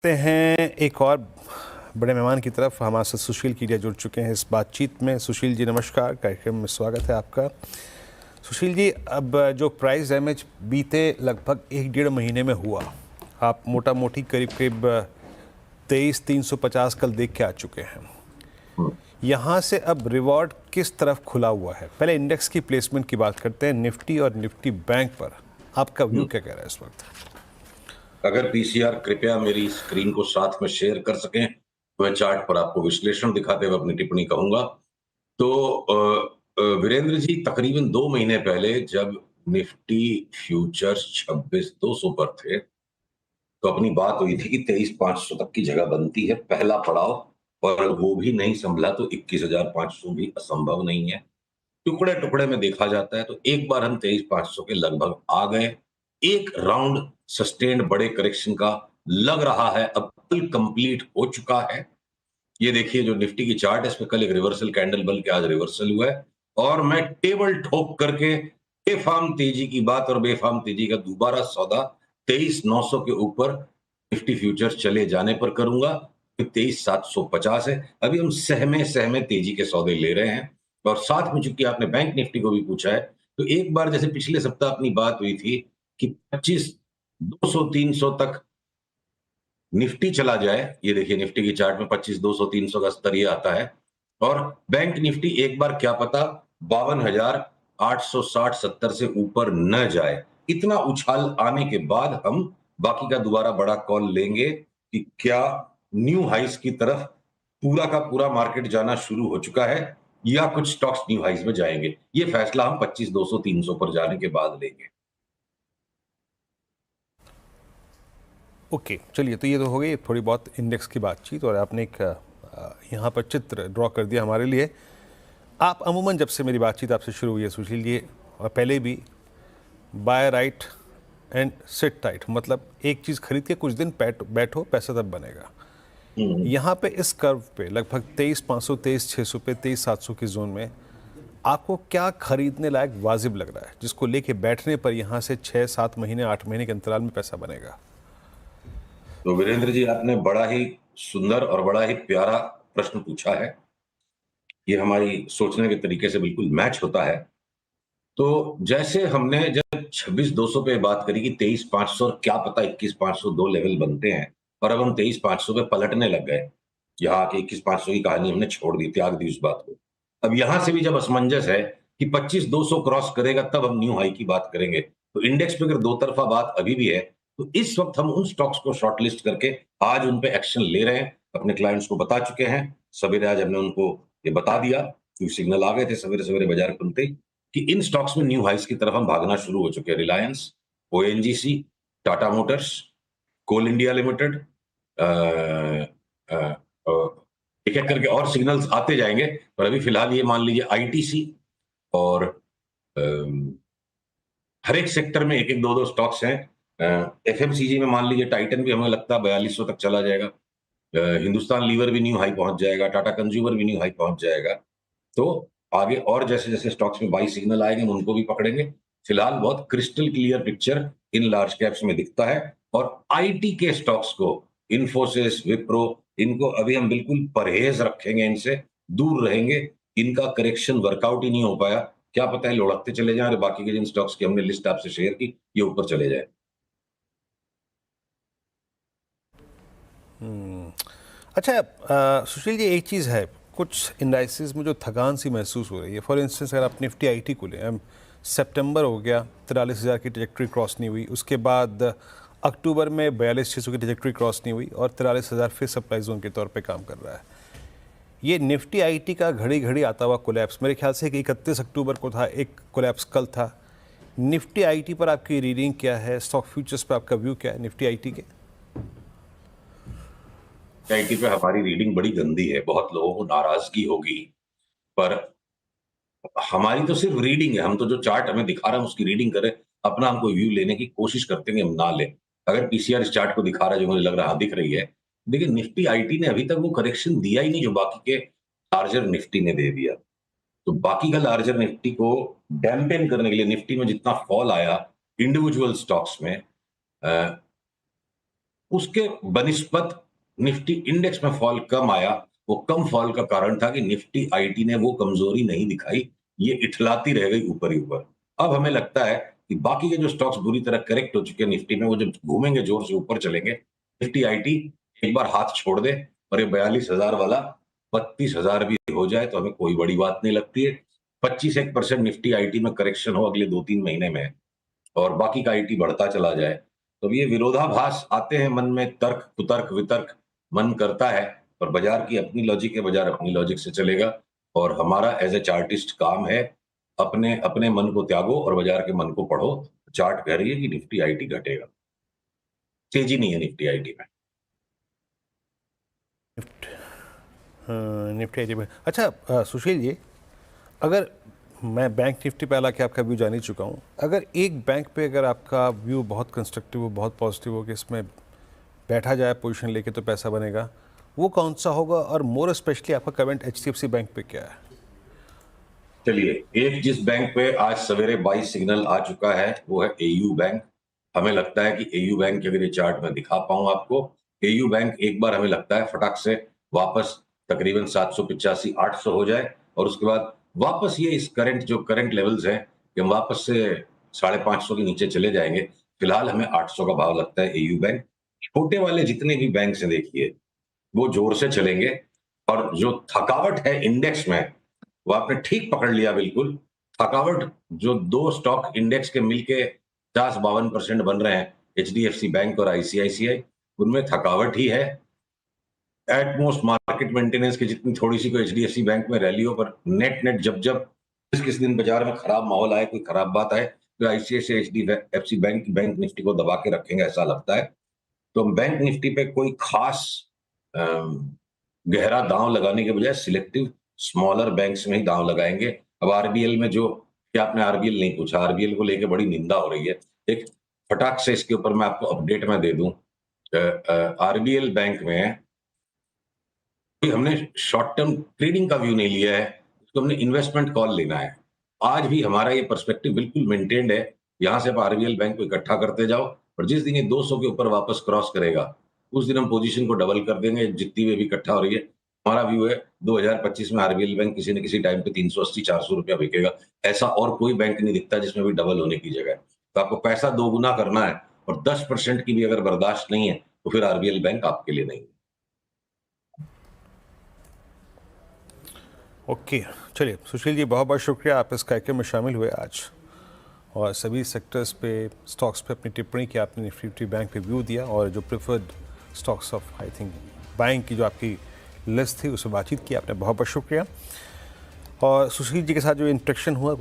ते हैं एक और बड़े मेहमान की तरफ। हमारे साथ सुशील कीडिया जुड़ चुके हैं इस बातचीत में। सुशील जी नमस्कार, कार्यक्रम में स्वागत है आपका। सुशील जी, अब जो प्राइस डैमेज बीते लगभग 1 डेढ़ महीने में हुआ, आप मोटा मोटी करीब करीब 23,350 कल देख के आ चुके हैं। यहाँ से अब रिवॉर्ड किस तरफ खुला हुआ है? पहले इंडेक्स की प्लेसमेंट की बात करते हैं। निफ्टी और निफ्टी बैंक पर आपका व्यू क्या कह रहा है इस वक्त? अगर पीसीआर कृपया मेरी स्क्रीन को साथ में शेयर कर सकें तो मैं चार्ट पर आपको विश्लेषण दिखाते हुए अपनी टिप्पणी कहूंगा। तो वीरेंद्र जी, तकरीबन 2 महीने पहले जब निफ्टी फ्यूचर्स 26,200 पर थे तो अपनी बात हुई थी कि 23,500 तक की जगह बनती है, पहला पड़ाव। और वो भी नहीं संभला तो 21,500 भी असंभव नहीं है। टुकड़े टुकड़े में देखा जाता है तो एक बार हम 23,500 के लगभग आ गए। एक राउंड सस्टेन्ड बड़े करेक्शन का लग रहा है अब फुल कंप्लीट हो चुका है। ये देखिए जो निफ्टी की चार्ट है, इसमें कल एक रिवर्सल कैंडल बन के आज रिवर्सल हुआ है और मैं टेबल ठोक करके बेफाम तेजी की बात और बेफाम तेजी का दोबारा सौदा 23,900 के ऊपर निफ्टी फ्यूचर्स चले जाने पर करूंगा। 23,750 है। अभी हम सहमे सहमे तेजी के सौदे ले रहे हैं। और साथ में चूंकि आपने बैंक निफ्टी को भी पूछा है तो एक बार जैसे पिछले सप्ताह अपनी बात हुई थी कि 25,200-300 तक निफ्टी चला जाए। ये देखिए निफ्टी की चार्ट में 25,200-300 का स्तर ये आता है। और बैंक निफ्टी एक बार क्या पता 52,860-70 से ऊपर न जाए। इतना उछाल आने के बाद हम बाकी का दोबारा बड़ा कॉल लेंगे कि क्या न्यू हाइस की तरफ पूरा का पूरा मार्केट जाना शुरू हो चुका है या कुछ स्टॉक्स न्यू हाइस में जाएंगे। ये फैसला हम 25,200-300 पर जाने के बाद लेंगे। ओके, चलिए, तो ये तो हो गई थोड़ी बहुत इंडेक्स की बातचीत और आपने एक यहाँ पर चित्र ड्रॉ कर दिया हमारे लिए। आप अमूमन जब से मेरी बातचीत आपसे शुरू हुई है सुशील जी, और पहले भी, buy right and sit tight, मतलब एक चीज़ खरीद के कुछ दिन बैठो, पैसा तब बनेगा। यहाँ पे इस कर्व पे लगभग 23,500, 23,600 पे, 23,700 की जोन में आपको क्या खरीदने लायक वाजिब लग रहा है जिसको लेके बैठने पर यहाँ से 6-7 महीने 8 महीने के अंतराल में पैसा बनेगा? तो वीरेंद्र जी, आपने बड़ा ही सुंदर और बड़ा ही प्यारा प्रश्न पूछा है। ये हमारी सोचने के तरीके से बिल्कुल मैच होता है। तो जैसे हमने जब 26,200 पे बात करी कि 23,500 और क्या पता 21,500 दो लेवल बनते हैं और अब हम 23,500 पे पलटने लग गए। यहाँ आके 21,500 की कहानी हमने छोड़ दी, त्याग दी उस बात को। अब यहां से भी जब असमंजस है कि 25,200 क्रॉस करेगा तब हम न्यू हाई की बात करेंगे। तो इंडेक्स पे अगर दो तरफा बात अभी भी है तो इस वक्त हम उन स्टॉक्स को शॉर्टलिस्ट करके आज उन पे एक्शन ले रहे हैं। अपने क्लाइंट्स को बता चुके हैं। सवेरे आज हमने उनको ये बता दिया, क्योंकि सिग्नल आ गए थे सवेरे सवेरे बाजार खुलते ही, कि इन स्टॉक्स में न्यू हाइस की तरफ हम भागना शुरू हो चुके हैं। रिलायंस, ओएनजीसी, टाटा मोटर्स, कोल इंडिया लिमिटेड, एक एक करके और सिग्नल्स आते जाएंगे। पर अभी फिलहाल ये मान लीजिए आईटीसी और हर एक सेक्टर में एक एक दो दो स्टॉक्स हैं। एफएमसीजी में मान लीजिए टाइटन भी हमें लगता है 4200 तक चला जाएगा। हिंदुस्तान लीवर भी न्यू हाई पहुंच जाएगा, टाटा कंज्यूमर भी न्यू हाई पहुंच जाएगा। तो आगे और जैसे जैसे स्टॉक्स में बाई सिग्नल आएंगे हम उनको भी पकड़ेंगे। फिलहाल बहुत crystal clear picture in large caps में दिखता है। और आईटी के स्टॉक्स को, इन्फोसिस, विप्रो, इनको अभी हम बिल्कुल परहेज रखेंगे, इनसे दूर रहेंगे। इनका करेक्शन वर्कआउट ही नहीं हो पाया। क्या पता है लुढ़कते चले जाएं और बाकी के जिन स्टॉक्स की हमने लिस्ट आपसे शेयर की ये ऊपर चले जाए। अच्छा, सुशील जी, एक चीज़ है, कुछ इंडाइसिस में जो थकान सी महसूस हो रही है। फॉर इंस्टेंस अगर आप निफ्टी आईटी को लें, हम सितंबर हो गया, 43,000 की ट्रजेक्ट्री क्रॉस नहीं हुई। उसके बाद अक्टूबर में 42,600 की ट्रजेक्ट्री क्रॉस नहीं हुई और 43,000 फिर सप्लाई जोन के तौर पे काम कर रहा है। ये निफ्टी आईटी का घड़ी घड़ी आता हुआ कोलैप्स, मेरे ख्याल से कि 31 अक्टूबर को था, एक कोलैप्स कल था। निफ्टी आईटी पर आपकी रीडिंग क्या है? स्टॉक फ्यूचर्स पर आपका व्यू क्या है निफ्टी आईटी के? आईटी पे हमारी रीडिंग बड़ी गंदी है, बहुत लोगों को नाराजगी होगी। पर हमारी तो सिर्फ रीडिंग है। हम तो जो चार्ट हमें दिखा रहे हैं उसकी रीडिंग करें, अपना हम कोई व्यू लेने की कोशिश करते हैं, हम ना लें। अगर पीसीआर इस चार्ट को दिखा रहा है जो मुझे लग रहा है दिख रही है, देखिए निफ्टी आईटी ने अभी तक वो करेक्शन दिया ही नहीं जो बाकी के लार्जर निफ्टी ने दे दिया। तो बाकी का लार्जर निफ्टी को डैम्पेन करने के लिए निफ्टी में जितना फॉल आया इंडिविजुअल स्टॉक्स में, उसके बनिस्बत निफ्टी इंडेक्स में फॉल कम आया। वो कम फॉल का कारण था कि निफ्टी आईटी ने वो कमजोरी नहीं दिखाई, ये इठलाती रह गई ऊपर ही ऊपर। अब हमें लगता है कि बाकी के जो स्टॉक्स बुरी तरह करेक्ट हो चुके हैं निफ्टी में, वो जब घूमेंगे जोर से ऊपर चलेंगे, निफ्टी आईटी एक बार हाथ छोड़ दे और ये 42,000 वाला 32,000 भी हो जाए तो हमें कोई बड़ी बात नहीं लगती है। 25-1% निफ्टी आईटी में करेक्शन हो अगले 2-3 महीने में और बाकी का आईटी बढ़ता चला जाए, तो ये विरोधाभास आते हैं मन में, तर्क कुतर्क वितर्क मन करता है, और बाजार की अपनी लॉजिक है, बाजार अपनी लॉजिक से चलेगा। और हमारा एज ए चार्टिस्ट काम है, अपने अपने मन को त्यागो और बाजार के मन को पढ़ो। चार्ट कह रही है कि निफ्टी आईटी घटेगा, तेजी नहीं है निफ्टी आईटी में। निफ्टी आईटी में। अच्छा सुशील जी, अगर मैं बैंक निफ्टी पे हालांकि आपका व्यू जान ही चुका हूँ, अगर एक बैंक पे अगर आपका व्यू बहुत कंस्ट्रक्टिव हो, बहुत पॉजिटिव हो कि इसमें बैठा जाए पोजीशन लेके तो पैसा बनेगा, वो कौन सा होगा? और मोर स्पेशली आपका कमेंट एचडीएफसी बैंक पे क्या है? चलिए, एक जिस बैंक पे आज सवेरे 22 सिग्नल आ चुका है वो है एयू बैंक। हमें लगता है कि एयू बैंक की अगर ये चार्ट में दिखा पाऊं आपको, एयू बैंक एक बार हमें लगता है फटाक से वापस तकरीबन 785-800 हो जाए और उसके बाद वापस ये इस करंट लेवल्स हैं कि हम वापस से 550 के नीचे चले जाएंगे। फिलहाल हमें 800 का भाव लगता है एयू बैंक। छोटे वाले जितने भी बैंक हैं देखिए, वो जोर से चलेंगे और जो थकावट है इंडेक्स में, वो आपने ठीक पकड़ लिया बिल्कुल। थकावट जो दो स्टॉक इंडेक्स के मिलके 50-52% बन रहे हैं, एचडीएफसी बैंक और आईसीआईसीआई, उनमें थकावट ही है। एटमोस्ट मार्केट मेंटेनेंस की जितनी थोड़ी सी कोई एचडीएफसी बैंक में रैली हो, पर नेट जब जब किस दिन बाजार में खराब माहौल आए, कोई खराब बात आए, तो आईसीआईसीआई एचडीएफसी बैंक निफ्टी को दबा के रखेंगे ऐसा लगता है। तो बैंक निफ्टी पे कोई खास गहरा दांव लगाने के बजाय सिलेक्टिव स्मॉलर बैंक्स में ही दांव लगाएंगे। अब आरबीएल में जो, क्या आपने आरबीएल नहीं पूछा, आरबीएल को लेके बड़ी निंदा हो रही है। एक फटाक से इसके ऊपर मैं आपको अपडेट में दे दूं, आरबीएल बैंक में हमने शॉर्ट टर्म ट्रेडिंग का व्यू नहीं लिया है, इसको हमने इन्वेस्टमेंट कॉल लेना है। आज भी हमारा ये पर्सपेक्टिव बिल्कुल मेंटेन्ड है। यहां से आप आरबीएल बैंक को इकट्ठा करते जाओ और जिस दिन ये 200 के ऊपर वापस क्रॉस करेगा, उस दिन हम पोजीशन को डबल कर देंगे, जितनी भी अभी इकट्ठा हो रही है। हमारा व्यू है 2025 में आरबीएल बैंक किसी न किसी टाइम पे 380-400 रुपया बिकेगा। ऐसा और कोई बैंक नहीं दिखता जिसमें भी डबल होने की जगह है। तो आपको पैसा दोगुना करना है और 10% की भी अगर बर्दाश्त नहीं है तो फिर आरबीएल बैंक आपके लिए नहीं है। ओके, चलिए सुशील जी, बहुत बहुत शुक्रिया, आप इस कार्यक्रम में शामिल हुए आज और सभी सेक्टर्स पे, स्टॉक्स पे अपनी टिप्पणी की, आपने निफ्टी बैंक पे व्यू दिया और जो preferred stocks of I think bank की जो आपकी लिस्ट थी उसमें बातचीत की आपने। बहुत बहुत शुक्रिया। और सुशील जी के साथ जो इंटरेक्शन हुआ